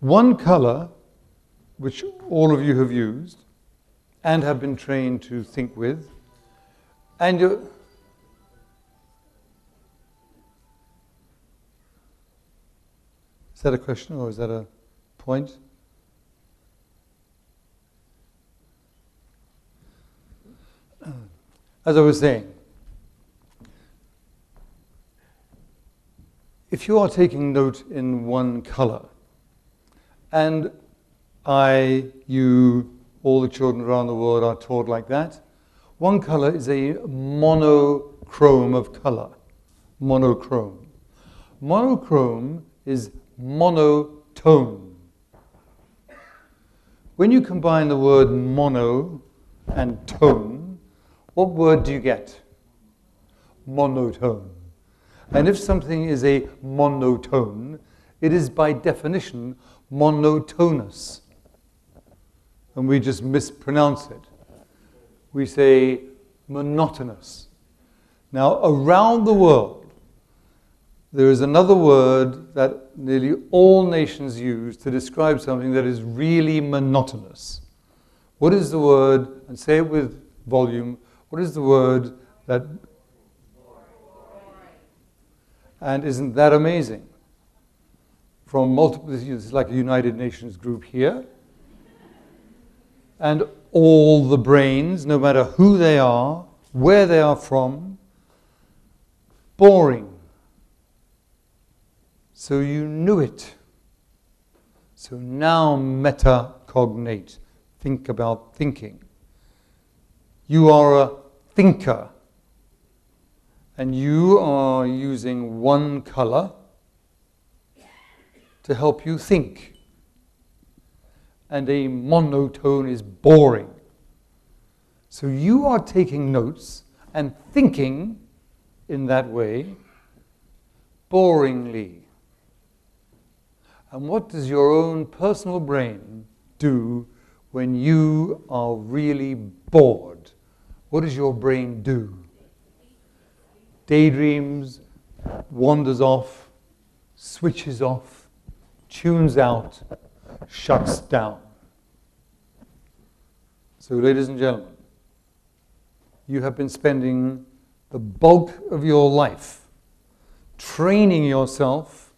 One color, which all of you have used and have been trained to think with, and you're... Is that a question or is that a point? As I was saying, if you are taking note in one color, and I, you, all the children around the world are taught like that, one color is a monochrome of color. Monochrome. Monochrome is monotone. When you combine the word mono and tone, what word do you get? Monotone. And if something is a monotone, it is by definition monotonous. And we just mispronounce it. We say monotonous. Now, around the world, there is another word that nearly all nations use to describe something that is really monotonous. What is the word, and say it with volume, what is the word that... And isn't that amazing? From multiple, it's like a United Nations group here. And all the brains, no matter who they are, where they are from, boring. So you knew it. So now metacognate. Think about thinking. You are a thinker. And you are using one color to help you think. And a monotone is boring. So you are taking notes and thinking in that way, boringly. And what does your own personal brain do when you are really bored? What does your brain do? Daydreams, wanders off, switches off, tunes out, shuts down. So, ladies and gentlemen, you have been spending the bulk of your life training yourself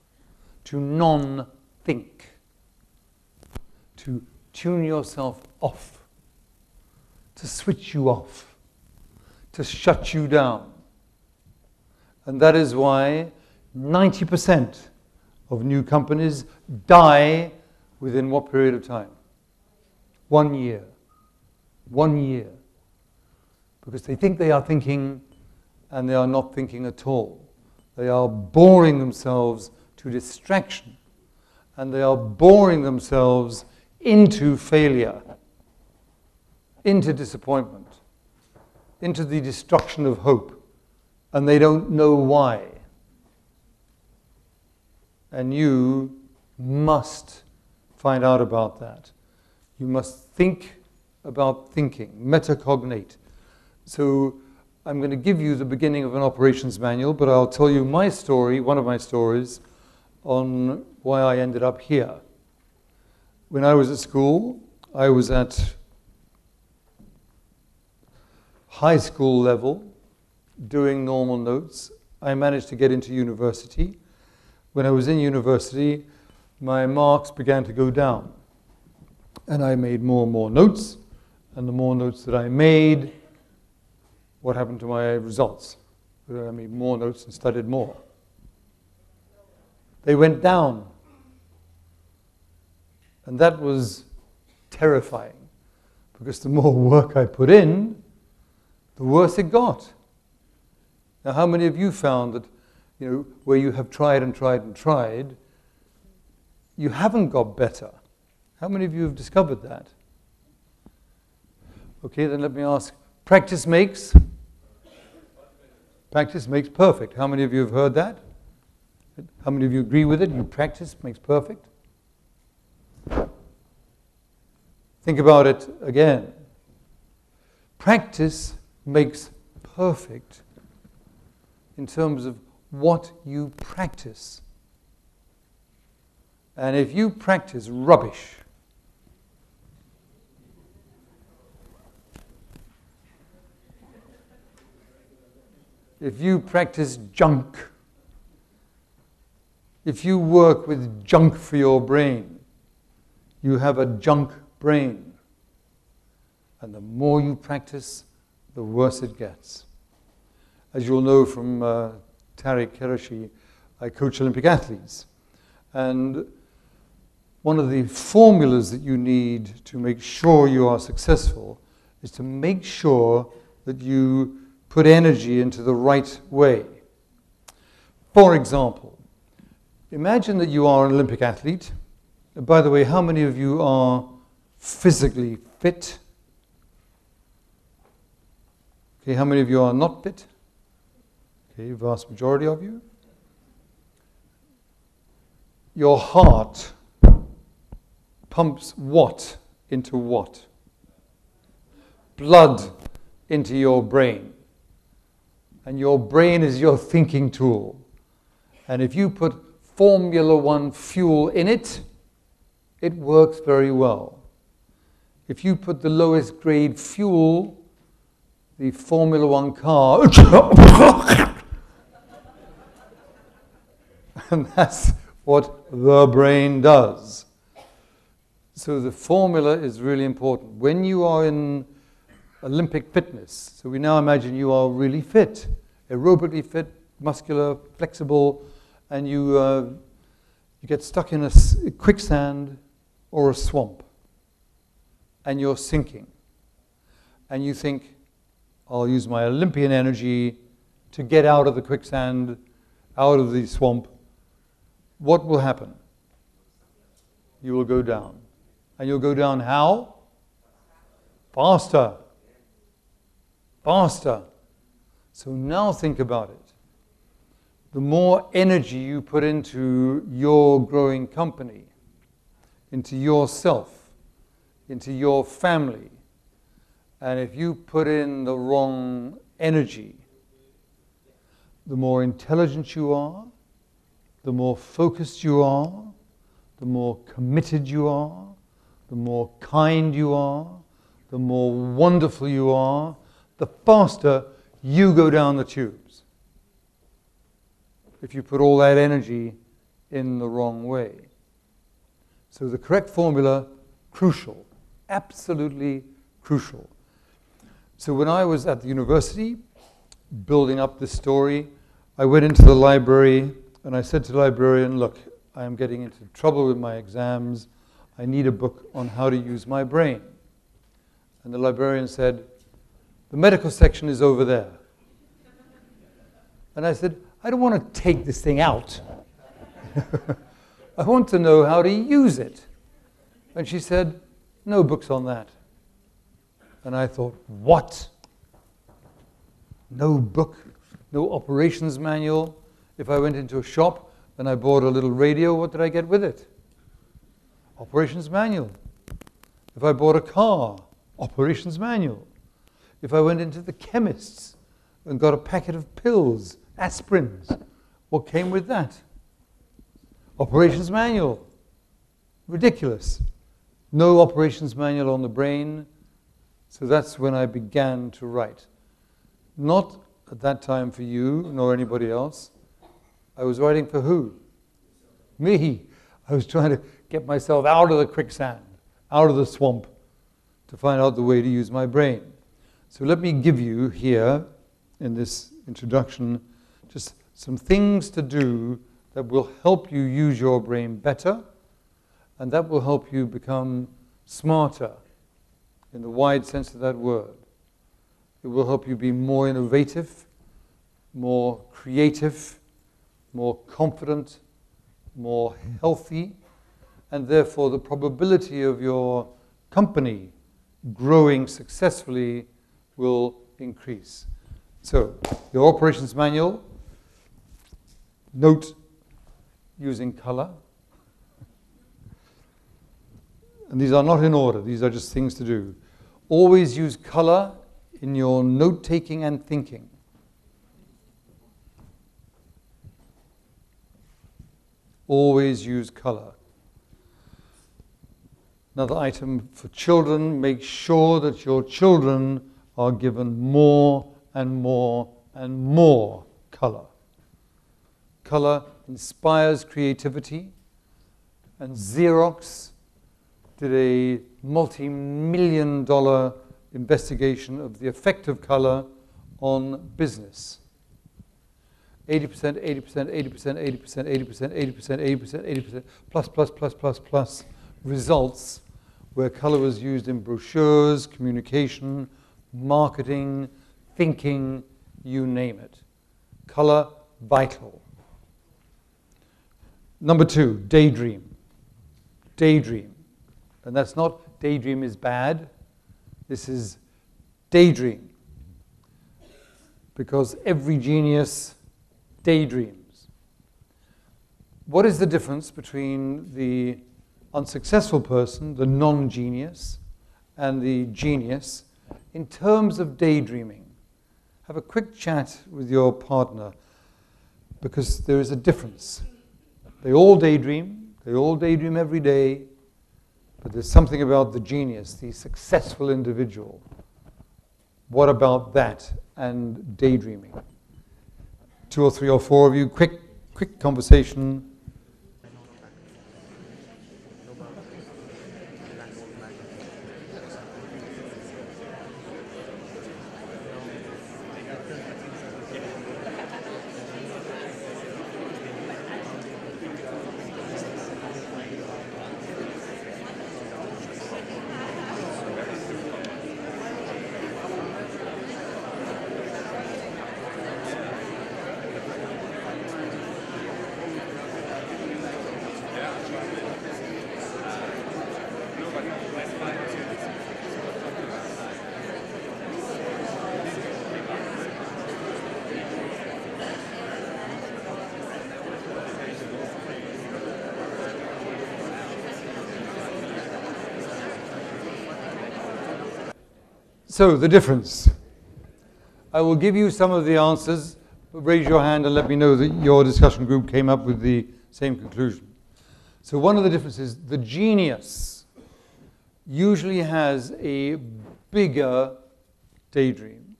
to non-think, to tune yourself off, to switch you off, to shut you down. And that is why 90% of new companies die within what period of time? 1 year. 1 year. Because they think they are thinking and they are not thinking at all. They are boring themselves to distraction. And they are boring themselves into failure, into disappointment, into the destruction of hope. And they don't know why. And you must find out about that. You must think about thinking, metacognate. So I'm going to give you the beginning of an operations manual, but I'll tell you my story, one of my stories, on why I ended up here. When I was at school, I was at high school level, doing normal notes. I managed to get into university. When I was in university, my marks began to go down. And I made more and more notes. And the more notes that I made, what happened to my results? I made more notes and studied more. They went down. And that was terrifying. Because the more work I put in, the worse it got. Now, how many of you found that, where you have tried and tried and tried, you haven't got better? How many of you have discovered that? Okay, then let me ask, practice makes perfect. How many of you have heard that? How many of you agree with it? You practice makes perfect? Think about it again. Practice makes perfect in terms of what you practice. And if you practice rubbish, if you practice junk, if you work with junk for your brain, you have a junk brain. And the more you practice, the worse it gets. As you'll know from Tariq Kerashi, I coach Olympic athletes. And one of the formulas that you need to make sure you are successful is to make sure that you put energy into the right way. For example, imagine that you are an Olympic athlete. And by the way, how many of you are physically fit? Okay, how many of you are not fit? Okay, vast majority of you. Your heart pumps what into what? Blood into your brain. And your brain is your thinking tool. And if you put Formula One fuel in it, it works very well. If you put the lowest grade fuel, the Formula One car, and that's what the brain does. So the formula is really important. When you are in Olympic fitness, so we now imagine you are really fit, aerobically fit, muscular, flexible, and you get stuck in a quicksand or a swamp, and you're sinking. And you think, I'll use my Olympian energy to get out of the quicksand, out of the swamp. What will happen? You will go down. And you'll go down how? Faster. Faster. So now think about it. The more energy you put into your growing company, into yourself, into your family, and if you put in the wrong energy, the more intelligent you are, the more focused you are, the more committed you are, the more kind you are, the more wonderful you are, the faster you go down the tubes. If you put all that energy in the wrong way. So the correct formula, crucial, absolutely crucial. So when I was at the university, building up this story, I went into the library and I said to the librarian, look, I am getting into trouble with my exams. I need a book on how to use my brain. And the librarian said, the medical section is over there. And I said, I don't want to take this thing out. I want to know how to use it. And she said, no books on that. And I thought, what? No book, no operations manual. If I went into a shop and I bought a little radio, what did I get with it? Operations manual. If I bought a car, operations manual. If I went into the chemist's and got a packet of pills, aspirins, what came with that? Operations manual. Ridiculous. No operations manual on the brain. So that's when I began to write. Not at that time for you, nor anybody else. I was writing for who? Me. I was trying to get myself out of the quicksand, out of the swamp, to find out the way to use my brain. So let me give you here, in this introduction, just some things to do that will help you use your brain better, and that will help you become smarter, in the wide sense of that word. It will help you be more innovative, more creative, more confident, more healthy, and therefore the probability of your company growing successfully will increase. So, your operations manual, note using color. And these are not in order, these are just things to do. Always use color in your note-taking and thinking. Always use color. Another item for children, make sure that your children are given more and more and more color. Color inspires creativity, and Xerox did a multi-million-dollar investigation of the effect of color on business. 80%, 80%, 80%, 80%, 80%, 80%, 80%, 80%, plus, plus, plus, plus, plus results where color was used in brochures, communication, marketing, thinking, you name it. Color, vital. Number 2, daydream. Daydream. And that's not daydream is bad. This is daydream. Because every genius daydreams. What is the difference between the unsuccessful person, the non-genius, and the genius in terms of daydreaming? Have a quick chat with your partner, because there is a difference. They all daydream every day, but there's something about the genius, the successful individual. What about that and daydreaming? 2 or 3 or 4 of you, quick conversation. So, the difference. I will give you some of the answers, but raise your hand and let me know that your discussion group came up with the same conclusion. So one of the differences, the genius usually has a bigger daydream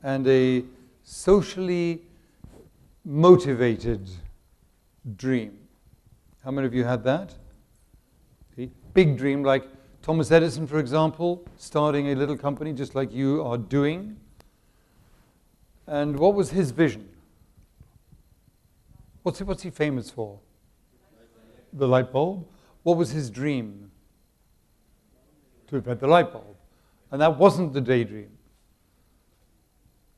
and a socially motivated dream. How many of you had that? Okay. Big dream, like Thomas Edison, for example, starting a little company just like you are doing. And what was his vision? What's he famous for? The light bulb. What was his dream? To invent the light bulb. And that wasn't the daydream.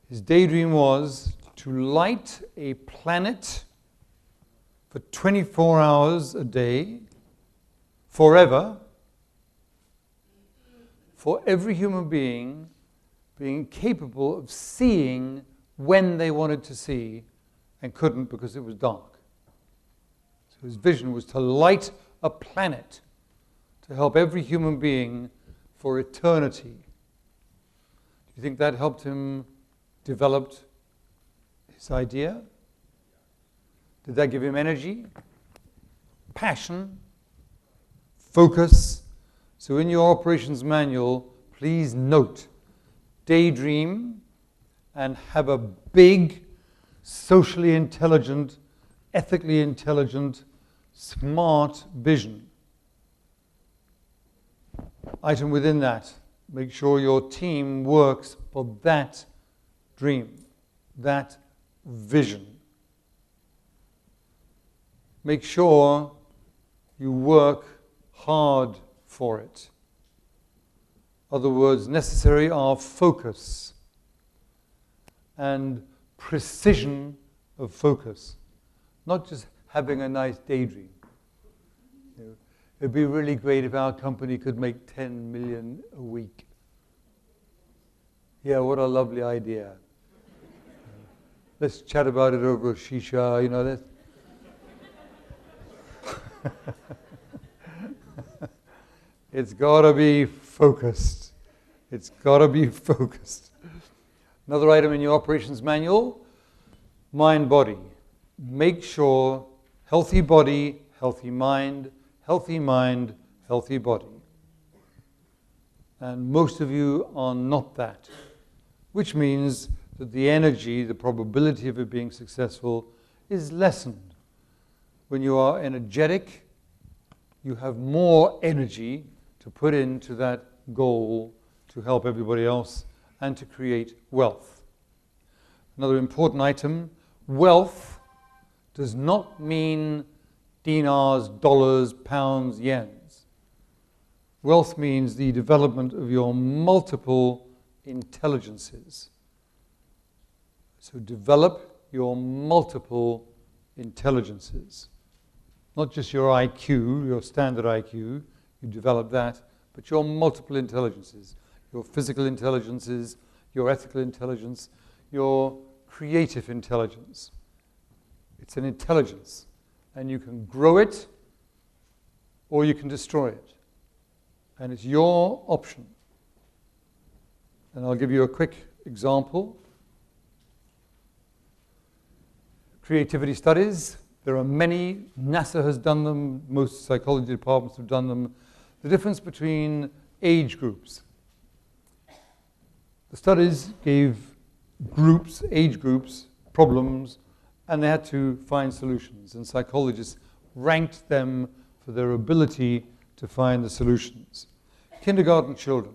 His daydream was to light a planet for 24 hours a day, forever, for every human being being capable of seeing when they wanted to see and couldn't because it was dark. So his vision was to light a planet to help every human being for eternity. Do you think that helped him develop his idea? Did that give him energy, passion, focus? So in your operations manual, please note, daydream and have a big, socially intelligent, ethically intelligent, smart vision. Item within that, make sure your team works for that dream, that vision. Make sure you work hard for it. Other words necessary are focus and precision of focus, not just having a nice daydream. You know, it'd be really great if our company could make 10 million a week. Yeah, what a lovely idea. Let's chat about it over a shisha, you know, that's it's got to be focused. It's got to be focused. Another item in your operations manual, mind, body. Make sure healthy body, healthy mind, healthy body. And most of you are not that, which means that the energy, the probability of it being successful is lessened. When you are energetic, you have more energy to put into that goal to help everybody else and to create wealth. Another important item, wealth does not mean dinars, dollars, pounds, yens. Wealth means the development of your multiple intelligences. So develop your multiple intelligences. Not just your IQ, your standard IQ, you develop that, but your multiple intelligences. Your physical intelligences, your ethical intelligence, your creative intelligence. It's an intelligence, and you can grow it or you can destroy it. And it's your option. And I'll give you a quick example. Creativity studies. There are many. NASA has done them. Most psychology departments have done them. The difference between age groups. The studies gave groups, age groups, problems, and they had to find solutions. And psychologists ranked them for their ability to find the solutions. Kindergarten children.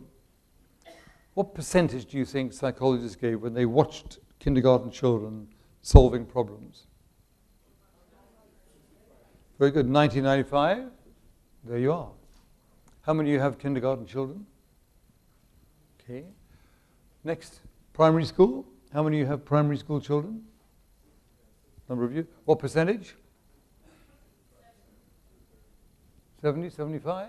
What percentage do you think psychologists gave when they watched kindergarten children solving problems? Very good. 1995. There you are. How many of you have kindergarten children? Okay. Next, primary school. How many of you have primary school children? Number of you. What percentage? 70, 75?